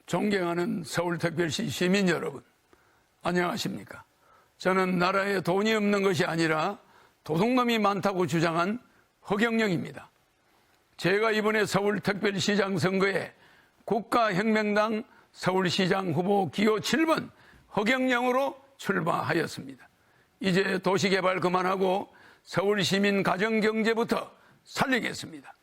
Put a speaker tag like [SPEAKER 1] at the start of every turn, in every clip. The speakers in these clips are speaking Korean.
[SPEAKER 1] 존경하는 서울특별시 시민 여러분, 안녕하십니까? 저는 나라에 돈이 없는 것이 아니라 도둑놈이 많다고 주장한 허경영입니다. 제가 이번에 서울특별시장 선거에 국가혁명당 서울시장 후보 기호 7번 허경영으로 출마하였습니다. 이제 도시개발 그만하고 서울시민 가정경제부터 살리겠습니다.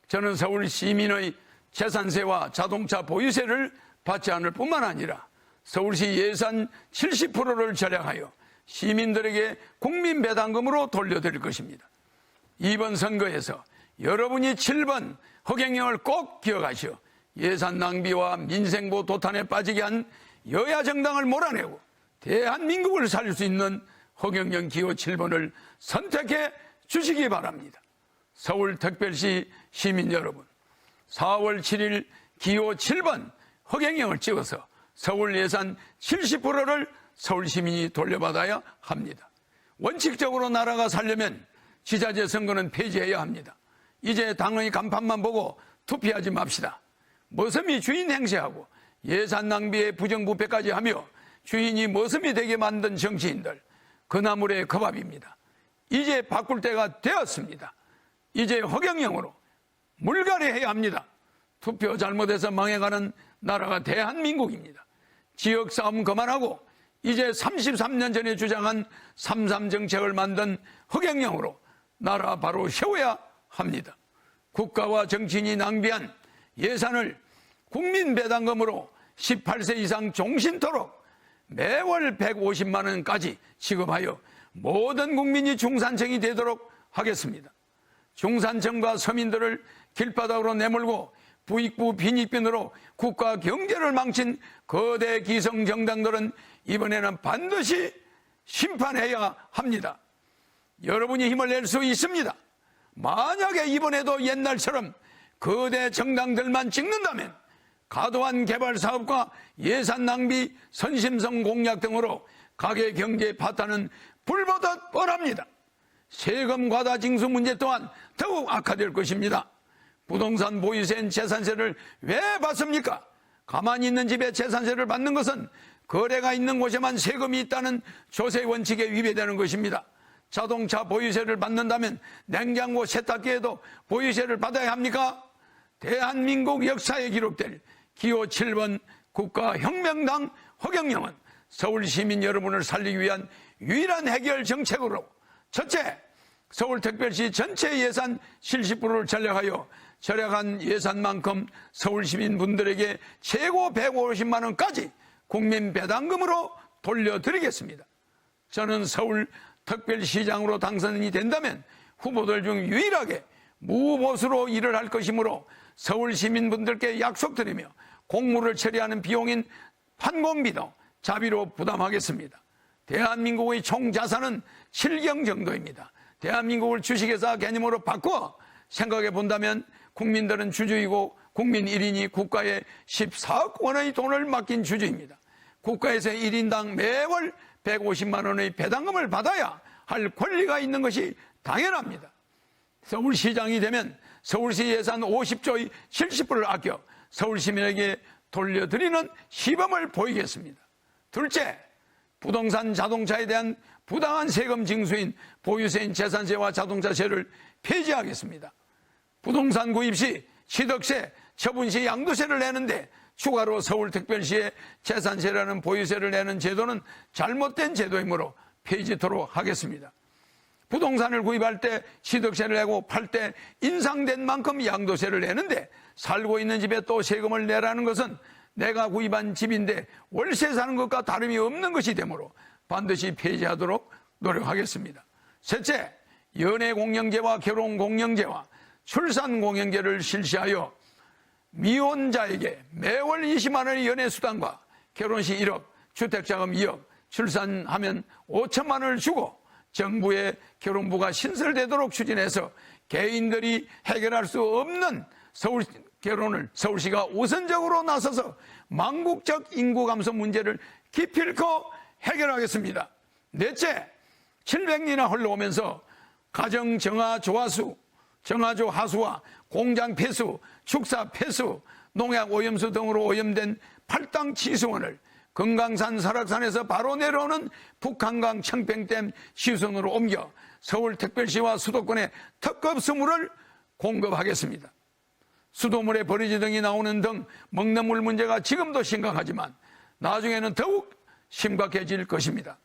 [SPEAKER 1] 저는 서울시민의 재산세와 자동차 보유세를 받지 않을 뿐만 아니라 서울시 예산 70%를 절약하여 시민들에게 국민배당금으로 돌려드릴 것입니다. 이번 선거에서 여러분이 7번 허경영을 꼭 기억하시어 예산 낭비와 민생보 도탄에 빠지게 한 여야 정당을 몰아내고 대한민국을 살릴 수 있는 허경영 기호 7번을 선택해 주시기 바랍니다. 서울특별시 시민 여러분, 4월 7일 기호 7번 허경영을 찍어서 서울 예산 70%를 서울 시민이 돌려받아야 합니다. 원칙적으로 나라가 살려면 지자체 선거는 폐지해야 합니다. 이제 당의 간판만 보고 투표하지 맙시다. 머슴이 주인 행세하고 예산 낭비에 부정부패까지 하며 주인이 머슴이 되게 만든 정치인들, 그 나물의 그 밥입니다. 이제 바꿀 때가 되었습니다. 이제 허경영으로 물갈이해야 합니다. 투표 잘못해서 망해가는 나라가 대한민국입니다. 지역 싸움 그만하고 이제 33년 전에 주장한 3.3 정책을 만든 허경영으로 나라 바로 세워야 합니다. 국가와 정치인이 낭비한 예산을 국민배당금으로 18세 이상 종신토록 매월 150만 원까지 지급하여 모든 국민이 중산층이 되도록 하겠습니다. 중산층과 서민들을 길바닥으로 내몰고 부익부 빈익빈으로 국가 경제를 망친 거대 기성정당들은 이번에는 반드시 심판해야 합니다. 여러분이 힘을 낼 수 있습니다. 만약에 이번에도 옛날처럼 거대 정당들만 찍는다면 과도한 개발 사업과 예산 낭비, 선심성 공약 등으로 가계 경제 파탄은 불보듯 뻔합니다. 세금 과다 징수 문제 또한 더욱 악화될 것입니다. 부동산 보유세인 재산세를 왜 받습니까? 가만히 있는 집에 재산세를 받는 것은 거래가 있는 곳에만 세금이 있다는 조세 원칙에 위배되는 것입니다. 자동차 보유세를 받는다면 냉장고 세탁기에도 보유세를 받아야 합니까? 대한민국 역사에 기록될 기호 7번 국가혁명당 허경영은 서울 시민 여러분을 살리기 위한 유일한 해결 정책으로 첫째, 서울특별시 전체 예산 70%를 절약하여 절약한 예산만큼 서울 시민분들에게 최고 150만 원까지 국민배당금으로 돌려드리겠습니다. 저는 서울특별시장으로 당선이 된다면 후보들 중 유일하게 무보수로 일을 할 것이므로 서울 시민분들께 약속드리며 공무를 처리하는 비용인 판공비도 자비로 부담하겠습니다. 대한민국의 총자산은 7경 정도입니다. 대한민국을 주식회사 개념으로 바꿔 생각해 본다면 국민들은 주주이고 국민 1인이 국가에 14억 원의 돈을 맡긴 주주입니다. 국가에서 1인당 매월 150만 원의 배당금을 받아야 할 권리가 있는 것이 당연합니다. 서울시장이 되면 서울시 예산 50조의 70%를 아껴 서울 시민에게 돌려드리는 시범을 보이겠습니다. 둘째, 부동산 자동차에 대한 부당한 세금 징수인 보유세인 재산세와 자동차세를 폐지하겠습니다. 부동산 구입 시 취득세, 처분 시 양도세를 내는데 추가로 서울특별시에 재산세라는 보유세를 내는 제도는 잘못된 제도이므로 폐지토록 하겠습니다. 부동산을 구입할 때 취득세를 내고 팔 때 인상된 만큼 양도세를 내는데 살고 있는 집에 또 세금을 내라는 것은 내가 구입한 집인데 월세 사는 것과 다름이 없는 것이 되므로 반드시 폐지하도록 노력하겠습니다. 셋째, 연애공영제와 결혼공영제와 출산공영제를 실시하여 미혼자에게 매월 20만 원의 연애수당과 결혼시 1억, 주택자금 2억, 출산하면 5천만 원을 주고 정부의 결혼부가 신설되도록 추진해서 개인들이 해결할 수 없는 결혼을 서울시가 우선적으로 나서서 망국적 인구 감소 문제를 기필코 해결하겠습니다. 넷째, 700년이나 흘러오면서 가정 정화 조화수, 정화조 하수와 공장 폐수, 축사 폐수, 농약, 오염수 등으로 오염된 팔당 치수원을 금강산 설악산에서 바로 내려오는 북한강 청평댐 시선으로 옮겨 서울특별시와 수도권에 특급수물을 공급하겠습니다. 수도물에 버리지 등이 나오는 등 먹는 물 문제가 지금도 심각하지만 나중에는 더욱 심각해질 것입니다.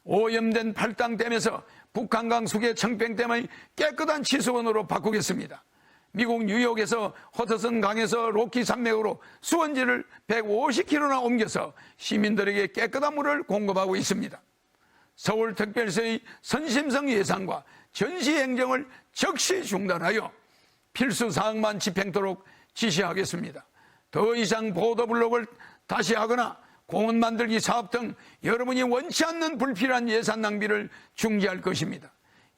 [SPEAKER 1] 오염된 팔당댐에서 북한강 수계 청평댐의 깨끗한 치수원으로 바꾸겠습니다. 미국 뉴욕에서 허드슨 강에서 로키 산맥으로 수원지를 150km나 옮겨서 시민들에게 깨끗한 물을 공급하고 있습니다. 서울특별시의 선심성 예산과 전시행정을 즉시 중단하여 필수 사항만 집행토록 지시하겠습니다. 더 이상 보도블록을 다시 하거나 공원 만들기 사업 등 여러분이 원치 않는 불필요한 예산 낭비를 중지할 것입니다.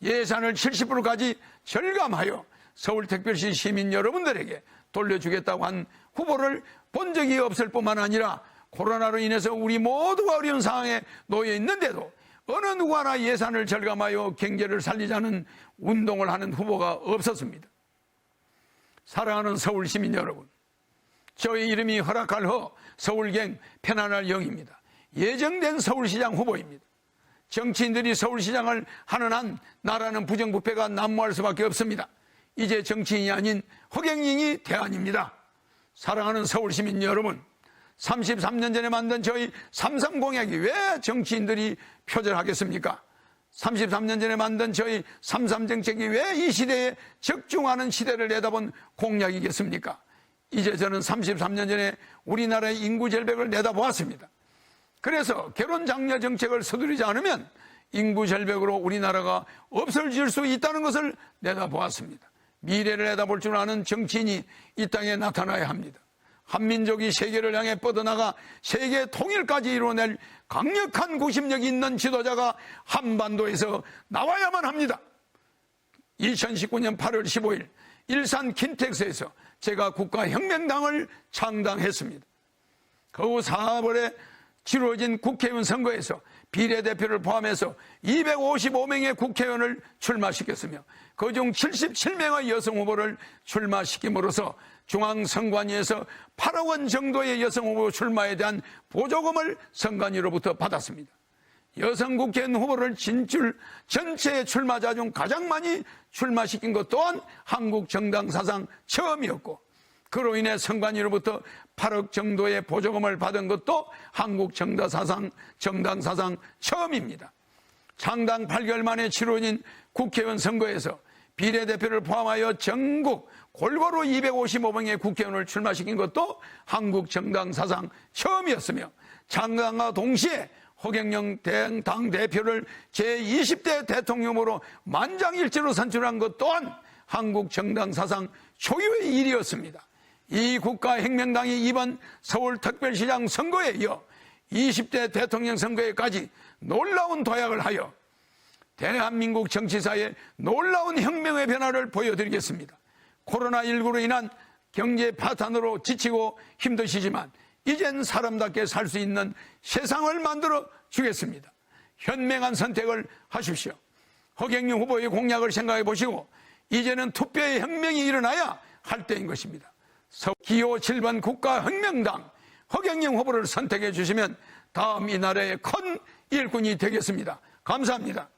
[SPEAKER 1] 예산을 70%까지 절감하여 서울특별시 시민 여러분들에게 돌려주겠다고 한 후보를 본 적이 없을 뿐만 아니라 코로나로 인해서 우리 모두가 어려운 상황에 놓여 있는데도 어느 누구 하나 예산을 절감하여 경제를 살리자는 운동을 하는 후보가 없었습니다. 사랑하는 서울 시민 여러분, 저의 이름이 허락할 허 서울경 편안할 영입니다. 예정된 서울시장 후보입니다. 정치인들이 서울시장을 하는 한 나라는 부정부패가 난무할 수밖에 없습니다. 이제 정치인이 아닌 허경영이 대안입니다. 사랑하는 서울시민 여러분, 33년 전에 만든 저희 3.3 공약이 왜 정치인들이 표절하겠습니까? 33년 전에 만든 저희 3.3 정책이 왜 이 시대에 적중하는 시대를 내다본 공약이겠습니까? 이제 저는 33년 전에 우리나라의 인구 절벽을 내다보았습니다. 그래서 결혼 장려 정책을 서두르지 않으면 인구 절벽으로 우리나라가 없어질 수 있다는 것을 내다보았습니다. 미래를 내다볼 줄 아는 정치인이 이 땅에 나타나야 합니다. 한민족이 세계를 향해 뻗어나가 세계 통일까지 이뤄낼 강력한 구심력이 있는 지도자가 한반도에서 나와야만 합니다. 2019년 8월 15일 일산 킨텍스에서 제가 국가혁명당을 창당했습니다. 그 후 4월에 치러진 국회의원 선거에서 비례대표를 포함해서 255명의 국회의원을 출마시켰으며 그중 77명의 여성 후보를 출마시킴으로써 중앙선관위에서 8억 원 정도의 여성 후보 출마에 대한 보조금을 선관위로부터 받았습니다. 여성 국회의원 후보를 진출 전체 출마자 중 가장 많이 출마시킨 것 또한 한국 정당 사상 처음이었고, 그로 인해 선관위로부터 8억 정도의 보조금을 받은 것도 한국 정당 사상 처음입니다. 창당 8개월 만에 치러진 국회의원 선거에서 비례대표를 포함하여 전국 골고루 255명의 국회의원을 출마시킨 것도 한국 정당 사상 처음이었으며, 창당과 동시에 허경영 당대표를 제20대 대통령으로 만장일치로 선출한 것 또한 한국 정당 사상 초유의 일이었습니다. 이 국가혁명당이 이번 서울특별시장 선거에 이어 20대 대통령 선거에까지 놀라운 도약을 하여 대한민국 정치사에 놀라운 혁명의 변화를 보여드리겠습니다. 코로나19로 인한 경제 파탄으로 지치고 힘드시지만 이젠 사람답게 살 수 있는 세상을 만들어 주겠습니다. 현명한 선택을 하십시오. 허경영 후보의 공약을 생각해 보시고 이제는 투표의 혁명이 일어나야 할 때인 것입니다. 기호 7번 국가혁명당 허경영 후보를 선택해 주시면 다음 이 나라의 큰 일꾼이 되겠습니다. 감사합니다.